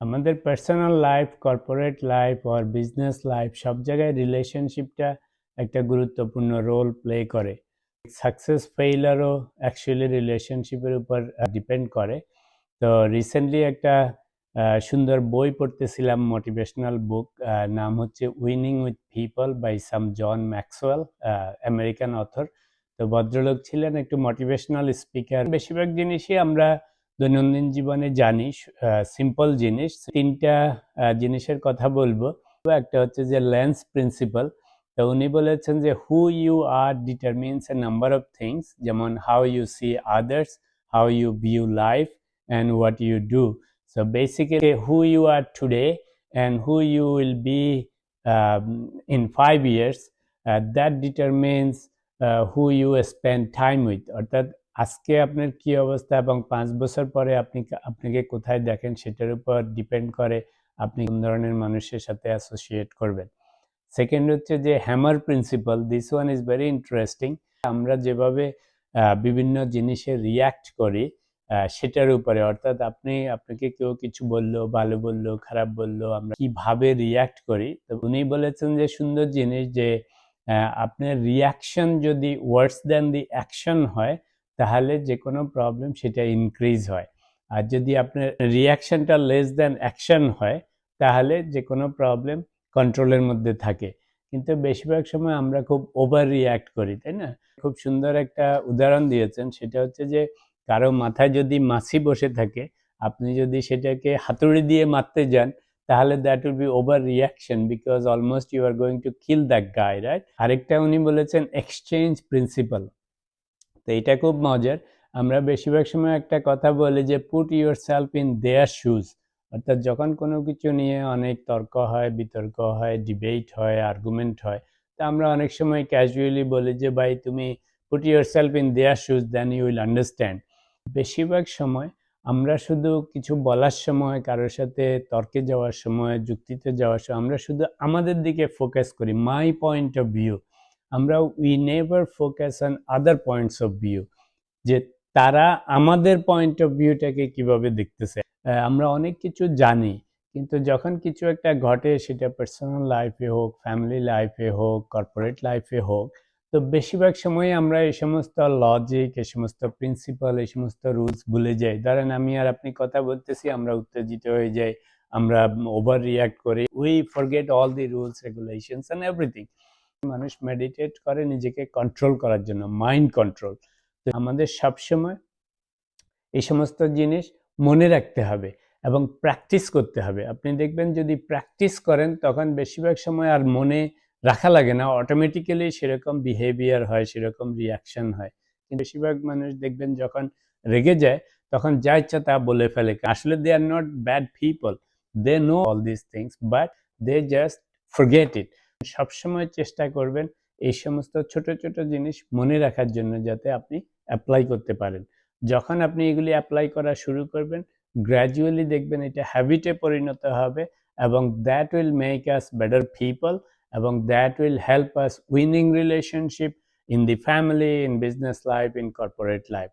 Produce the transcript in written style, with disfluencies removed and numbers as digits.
আমাদের personal life, corporate life or business life সব জায়গায় রিলেশনশিপটা একটা গুরুত্বপূর্ণ রোল প্লে করে। সাকসেস ফেইলারও অ্যাকচুয়ালি রিলেশনশিপের উপর ডিপেন্ড করে। তো রিসেন্টলি একটা সুন্দর বই পড়তেছিলাম, মোটিভেশনাল বুক, নাম হচ্ছে winning with people by some John Maxwell, American author. তো ভদ্রলোক ছিলেন একটু মোটিভেশনাল স্পিকার। বেশিরভাগ জিনিসই আমরা দৈনন্দিন জীবনে জানি, সিম্পল জিনিস। তিনটা জিনিসের কথা বলবো। একটা হচ্ছে যে লেন্স প্রিন্সিপাল। তো উনি বলেছেন যে who you are determines a number of things, যেমন how you see others, how you view life and what you do. So basically who you are today and who you will be in 5 years, that determines who you spend time with. অর্থাৎ আজকে আপনার কি অবস্থা এবং 5 বছর পরে আপনাকে কোথায় দেখেন সেটার উপর ডিপেন্ড করে আপনি কোন ধরনের মানুষের সাথে অ্যাসোসিয়েট করবেন। সেকেন্ড হচ্ছে যে hammer principal. This one is very interesting. আমরা যেভাবে বিভিন্ন জিনিসে রিয়্যাক্ট করি সেটার উপরে, অর্থাৎ আপনাকে কেউ কিছু বললো, ভালো বললো, খারাপ বললো, আমরা কিভাবে রিয়্যাক্ট করি। তো উনি বলেছেন যে সুন্দর জিনিস যে আপনার রিয়াকশন যদি ওয়ার্স দ্যান দি অ্যাকশন হয় তাহলে যে কোনো প্রবলেম সেটা ইনক্রিজ হয়, আর যদি আপনার রিয়াকশনটা লেস দ্যান অ্যাকশন হয় তাহলে যে কোনো প্রবলেম কন্ট্রোলের মধ্যে থাকে। কিন্তু বেশিরভাগ সময় আমরা খুব ওভার রিয়্যাক্ট করি, তাই না? খুব সুন্দর একটা উদাহরণ দিয়েছেন, সেটা হচ্ছে যে কারো মাথায় যদি মাছি বসে থাকে, আপনি যদি সেটাকে হাতুড়ি দিয়ে মারতে যান তাহলে that will be over reaction, because almost you are going to kill that guy, right? আরেকটা উনি বলেছেন এক্সচেঞ্জ প্রিন্সিপাল। তো এটা খুব মজার। আমরা বেশিরভাগ সময় একটা কথা বলি যে put yourself in their shoes, অর্থাৎ যখন কোনো কিছু নিয়ে অনেক তর্ক হয়, বিতর্ক হয়, ডিবেট হয়, আর্গুমেন্ট হয়, তা আমরা অনেক সময় ক্যাজুয়ালি বলি যে ভাই তুমি put yourself in their shoes, then you will understand. বেশিরভাগ সময় আমরা শুধু কিছু বলার সময়, কারোর সাথে তর্কে যাওয়ার সময়, যুক্তিতে যাওয়ার সময় আমরা শুধু আমাদের দিকে ফোকাস করি, মাই পয়েন্ট অফ ভিউ। আমরা we never focus on other points of view, যে তারা আমাদের পয়েন্ট অফ ভিউটাকে কিভাবে দেখতেছে। আমরা অনেক কিছু জানি, কিন্তু যখন কিছু একটা ঘটে, সেটা পার্সোনাল লাইফে হোক, ফ্যামিলি লাইফে হোক, কর্পোরেট লাইফে হোক, তো বেশিরভাগ সময় আমরা এই সমস্ত লজিক, এই সমস্ত প্রিন্সিপাল, এই সমস্ত রুলস ভুলে যাই। ধরেন আমি আর আপনি কথা বলতেছি, আমরা উত্তেজিত হয়ে যাই, আমরা ওভার রিয়াক্ট করি, we forget all the rules, regulations and everything. মানুষ মেডিটেট করে নিজেকে কন্ট্রোল করার জন্য, মাইন্ড কন্ট্রোল। তো আমাদের সবসময় এই সমস্ত জিনিস মনে রাখতে হবে এবং প্র্যাকটিস করতে হবে। আপনি দেখবেন যদি প্র্যাকটিস করেন তখন বেশিরভাগ সময় আর মনে রাখা লাগে না, অটোমেটিক্যালি সেরকম বিহেভিয়ার হয়, সেরকম রিয়াকশন হয়। কিন্তু বেশিরভাগ মানুষ দেখবেন যখন রেগে যায় তখন যা ইচ্ছা তা বলে ফেলে। আসলে they are not bad people, they know all this things but they just forget it. সবসময় চেষ্টা করবেন এই সমস্ত ছোট ছোট জিনিস মনে রাখার জন্য, যাতে আপনি অ্যাপ্লাই করতে পারেন। যখন আপনি এগুলি অ্যাপ্লাই করা শুরু করবেন, গ্র্যাজুয়ালি দেখবেন এটা হ্যাবিটে পরিণত হবে, এবং that will make us better people, এবং that will help us winning relationship in the family, in business life, in corporate life.